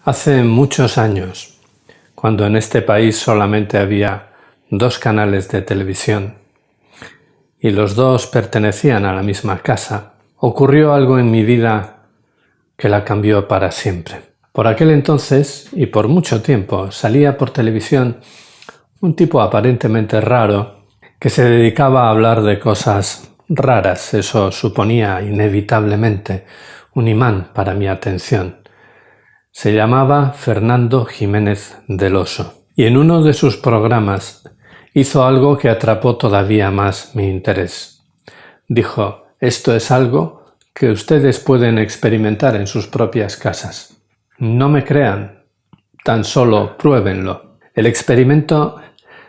Hace muchos años, cuando en este país solamente había 2 canales de televisión y los 2 pertenecían a la misma casa, ocurrió algo en mi vida que la cambió para siempre. Por aquel entonces, y por mucho tiempo, salía por televisión un tipo aparentemente raro que se dedicaba a hablar de cosas raras. Eso suponía inevitablemente un imán para mi atención. Se llamaba Fernando Jiménez del Oso, y en uno de sus programas hizo algo que atrapó todavía más mi interés. Dijo: esto es algo que ustedes pueden experimentar en sus propias casas. No me crean, tan solo pruébenlo. El experimento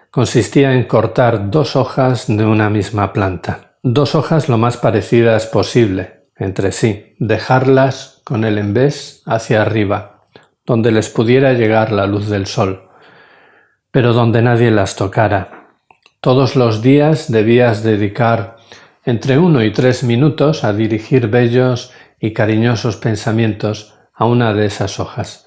consistía en cortar 2 hojas de una misma planta, 2 hojas lo más parecidas posible entre sí, dejarlas con el envés hacia arriba, donde les pudiera llegar la luz del sol, pero donde nadie las tocara. Todos los días debías dedicar entre 1 y 3 minutos a dirigir bellos y cariñosos pensamientos a una de esas hojas,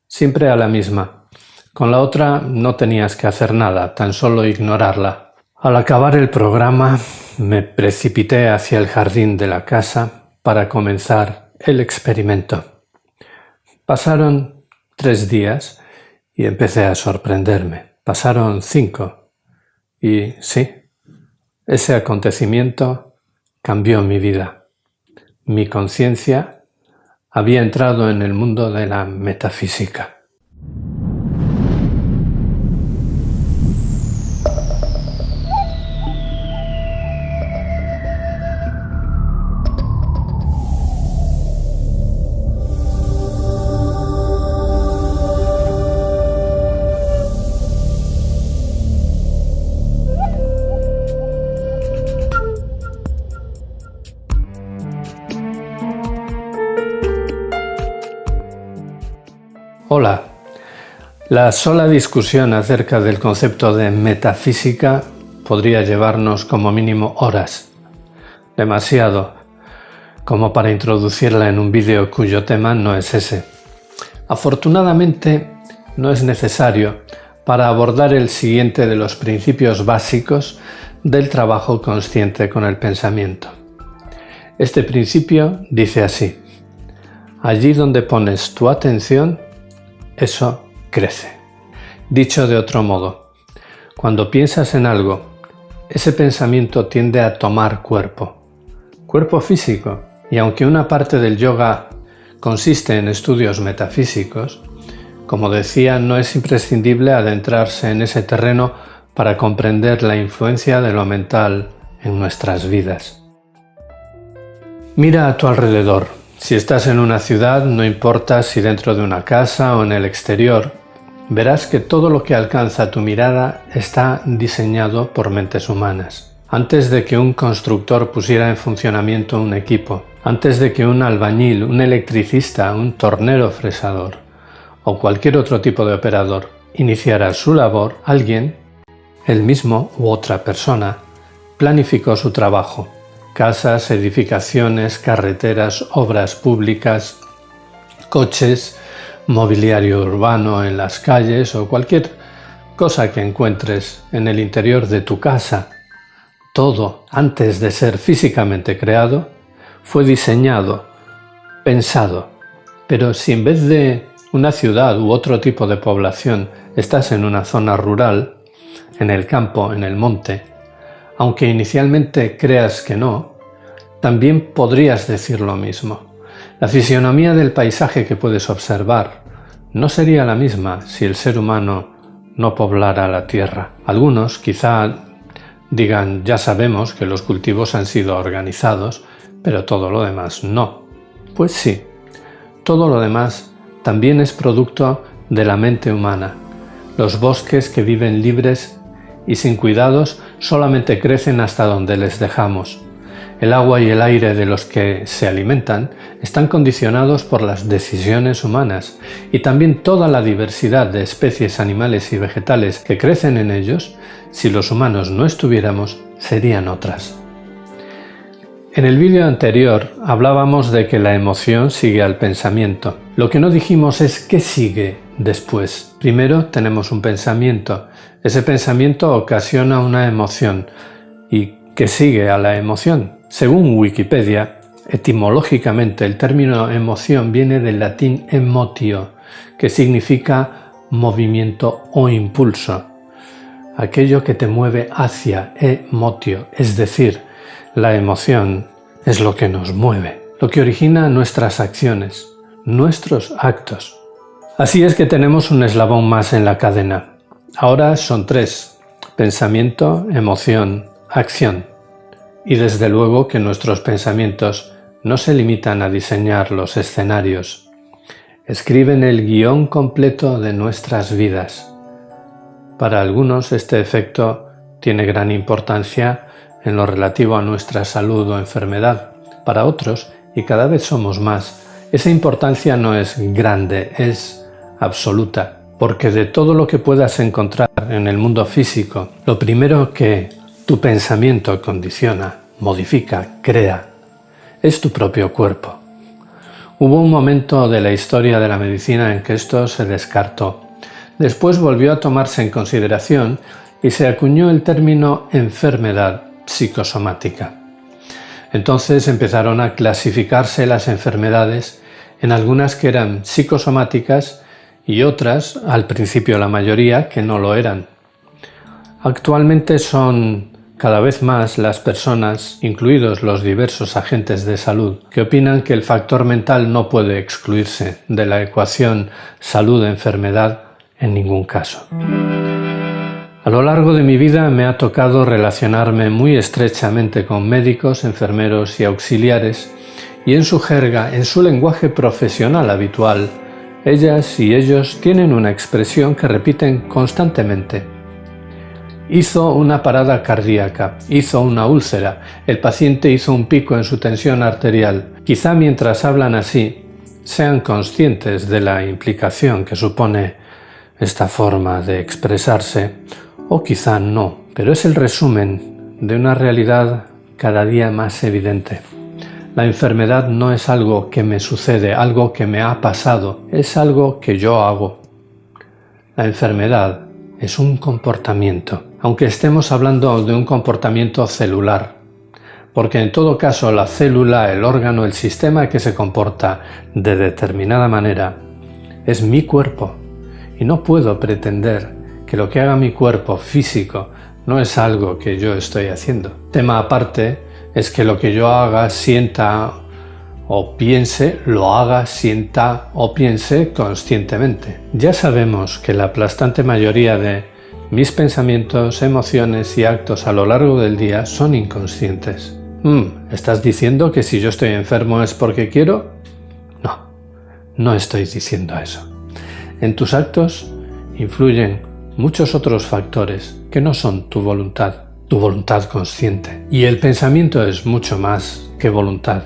siempre a la misma. Con la otra no tenías que hacer nada, tan solo ignorarla. Al acabar el programa, me precipité hacia el jardín de la casa para comenzar el experimento. Pasaron 3 días y empecé a sorprenderme. Pasaron 5 y sí, ese acontecimiento cambió mi vida. Mi conciencia había entrado en el mundo de la metafísica. Hola. La sola discusión acerca del concepto de metafísica podría llevarnos como mínimo horas. Demasiado, como para introducirla en un vídeo cuyo tema no es ese. Afortunadamente, no es necesario para abordar el siguiente de los principios básicos del trabajo consciente con el pensamiento. Este principio dice así: allí donde pones tu atención, eso crece. Dicho de otro modo, cuando piensas en algo, ese pensamiento tiende a tomar cuerpo físico, y aunque una parte del yoga consiste en estudios metafísicos, como decía, no es imprescindible adentrarse en ese terreno para comprender la influencia de lo mental en nuestras vidas. Mira a tu alrededor. Si estás en una ciudad, no importa si dentro de una casa o en el exterior, verás que todo lo que alcanza tu mirada está diseñado por mentes humanas. Antes de que un constructor pusiera en funcionamiento un equipo, antes de que un albañil, un electricista, un tornero fresador o cualquier otro tipo de operador iniciara su labor, alguien, él mismo u otra persona, planificó su trabajo. Casas, edificaciones, carreteras, obras públicas, coches, mobiliario urbano en las calles o cualquier cosa que encuentres en el interior de tu casa. Todo, antes de ser físicamente creado, fue diseñado, pensado. Pero si en vez de una ciudad u otro tipo de población estás en una zona rural, en el campo, en el monte, aunque inicialmente creas que no, también podrías decir lo mismo. La fisionomía del paisaje que puedes observar no sería la misma si el ser humano no poblara la tierra. Algunos quizá digan: ya sabemos que los cultivos han sido organizados, pero todo lo demás no. Pues sí, todo lo demás también es producto de la mente humana. Los bosques que viven libres y sin cuidados solamente crecen hasta donde les dejamos. El agua y el aire de los que se alimentan están condicionados por las decisiones humanas, y también toda la diversidad de especies animales y vegetales que crecen en ellos, si los humanos no estuviéramos, serían otras. En el vídeo anterior hablábamos de que la emoción sigue al pensamiento. Lo que no dijimos es qué sigue después. Primero tenemos un pensamiento. Ese pensamiento ocasiona una emoción. ¿Y qué sigue a la emoción? Según Wikipedia, etimológicamente el término emoción viene del latín emotio, que significa movimiento o impulso. Aquello que te mueve hacia emotio, es decir, la emoción es lo que nos mueve, lo que origina nuestras acciones, nuestros actos. Así es que tenemos un eslabón más en la cadena. Ahora son 3: pensamiento, emoción, acción. Y desde luego que nuestros pensamientos no se limitan a diseñar los escenarios. Escriben el guión completo de nuestras vidas. Para algunos este efecto tiene gran importancia en lo relativo a nuestra salud o enfermedad. Para otros, y cada vez somos más, esa importancia no es grande, es absoluta, porque de todo lo que puedas encontrar en el mundo físico, lo primero que tu pensamiento condiciona, modifica, crea, es tu propio cuerpo. Hubo un momento de la historia de la medicina en que esto se descartó. Después volvió a tomarse en consideración y se acuñó el término enfermedad psicosomática. Entonces empezaron a clasificarse las enfermedades en algunas que eran psicosomáticas y otras, al principio la mayoría, que no lo eran. Actualmente son cada vez más las personas, incluidos los diversos agentes de salud, que opinan que el factor mental no puede excluirse de la ecuación salud-enfermedad en ningún caso. A lo largo de mi vida me ha tocado relacionarme muy estrechamente con médicos, enfermeros y auxiliares, y en su jerga, en su lenguaje profesional habitual, ellas y ellos tienen una expresión que repiten constantemente. Hizo una parada cardíaca, hizo una úlcera, el paciente hizo un pico en su tensión arterial. Quizá mientras hablan así, sean conscientes de la implicación que supone esta forma de expresarse, o quizá no, pero es el resumen de una realidad cada día más evidente. La enfermedad no es algo que me sucede, algo que me ha pasado, es algo que yo hago. La enfermedad es un comportamiento, aunque estemos hablando de un comportamiento celular, porque en todo caso la célula, el órgano, el sistema que se comporta de determinada manera es mi cuerpo, y no puedo pretender que lo que haga mi cuerpo físico no es algo que yo estoy haciendo. Tema aparte es que lo que yo haga, sienta o piense, lo haga, sienta o piense conscientemente. Ya sabemos que la aplastante mayoría de mis pensamientos, emociones y actos a lo largo del día son inconscientes. ¿Estás diciendo que si yo estoy enfermo es porque quiero? No, no estoy diciendo eso. En tus actos influyen muchos otros factores que no son tu voluntad consciente. Y el pensamiento es mucho más que voluntad.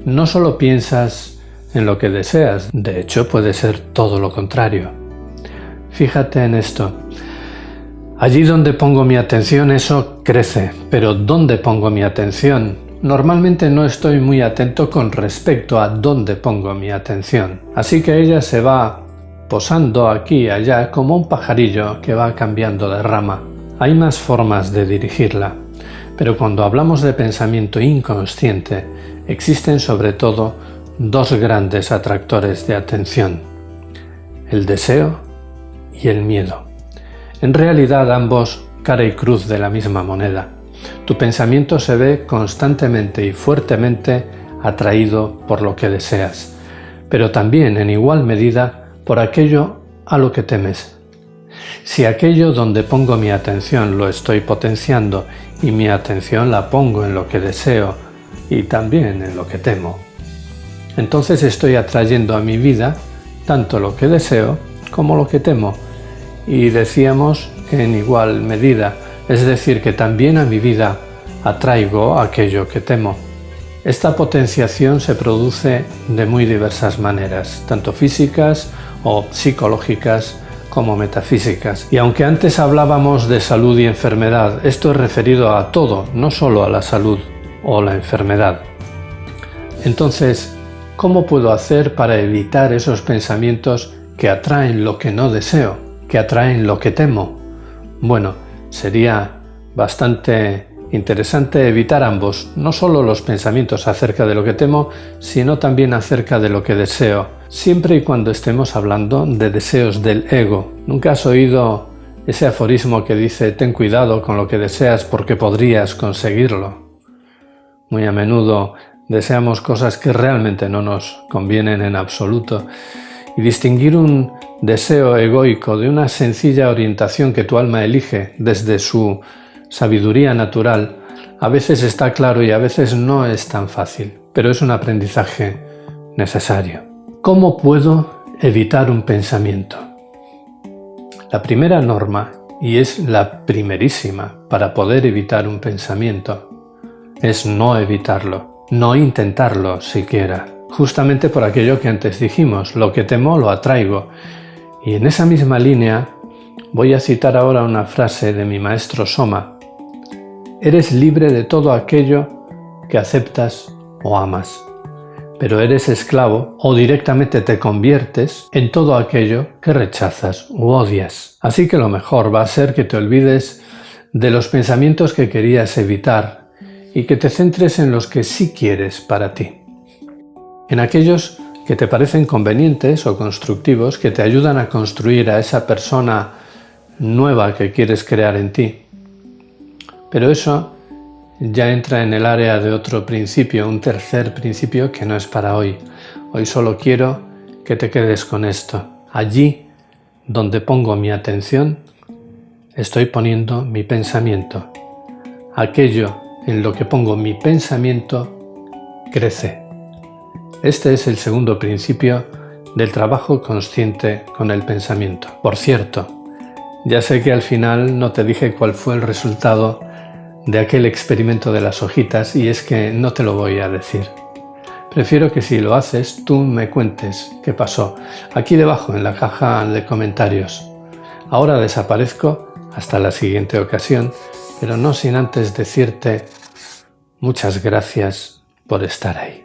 No solo piensas en lo que deseas, de hecho puede ser todo lo contrario. Fíjate en esto. Allí donde pongo mi atención eso crece, pero ¿dónde pongo mi atención? Normalmente no estoy muy atento con respecto a dónde pongo mi atención. Así que ella se va posando aquí y allá como un pajarillo que va cambiando de rama. Hay más formas de dirigirla, pero cuando hablamos de pensamiento inconsciente, existen sobre todo 2 grandes atractores de atención: el deseo y el miedo. En realidad ambos cara y cruz de la misma moneda. Tu pensamiento se ve constantemente y fuertemente atraído por lo que deseas, pero también en igual medida por aquello a lo que temes. Si aquello donde pongo mi atención lo estoy potenciando y mi atención la pongo en lo que deseo y también en lo que temo, entonces estoy atrayendo a mi vida tanto lo que deseo como lo que temo. Y decíamos que en igual medida, es decir, que también a mi vida atraigo aquello que temo. Esta potenciación se produce de muy diversas maneras, tanto físicas o psicológicas como metafísicas. Y aunque antes hablábamos de salud y enfermedad, esto es referido a todo, no solo a la salud. o la enfermedad. Entonces, ¿cómo puedo hacer para evitar esos pensamientos que atraen lo que no deseo, que atraen lo que temo? Bueno, sería bastante interesante evitar ambos, no solo los pensamientos acerca de lo que temo, sino también acerca de lo que deseo, siempre y cuando estemos hablando de deseos del ego. ¿Nunca has oído ese aforismo que dice: ten cuidado con lo que deseas porque podrías conseguirlo? Muy a menudo deseamos cosas que realmente no nos convienen en absoluto, y distinguir un deseo egoico de una sencilla orientación que tu alma elige desde su sabiduría natural a veces está claro y a veces no es tan fácil, pero es un aprendizaje necesario. ¿Cómo puedo evitar un pensamiento? La primera norma, y es la primerísima para poder evitar un pensamiento, es no evitarlo, no intentarlo siquiera. Justamente por aquello que antes dijimos, lo que temo lo atraigo. Y en esa misma línea voy a citar ahora una frase de mi maestro Soma: eres libre de todo aquello que aceptas o amas, pero eres esclavo o directamente te conviertes en todo aquello que rechazas u odias. Así que lo mejor va a ser que te olvides de los pensamientos que querías evitar y que te centres en los que sí quieres para ti. En aquellos que te parecen convenientes o constructivos, que te ayudan a construir a esa persona nueva que quieres crear en ti. Pero eso ya entra en el área de otro principio, un tercer principio que no es para hoy. Hoy solo quiero que te quedes con esto. Allí donde pongo mi atención, estoy poniendo mi pensamiento. Aquello en lo que pongo mi pensamiento crece. Este es el segundo principio del trabajo consciente con el pensamiento. Por cierto, ya sé que al final no te dije cuál fue el resultado de aquel experimento de las hojitas, y es que no te lo voy a decir. Prefiero que si lo haces, tú me cuentes qué pasó, aquí debajo en la caja de comentarios. Ahora desaparezco hasta la siguiente ocasión, pero no sin antes decirte muchas gracias por estar ahí.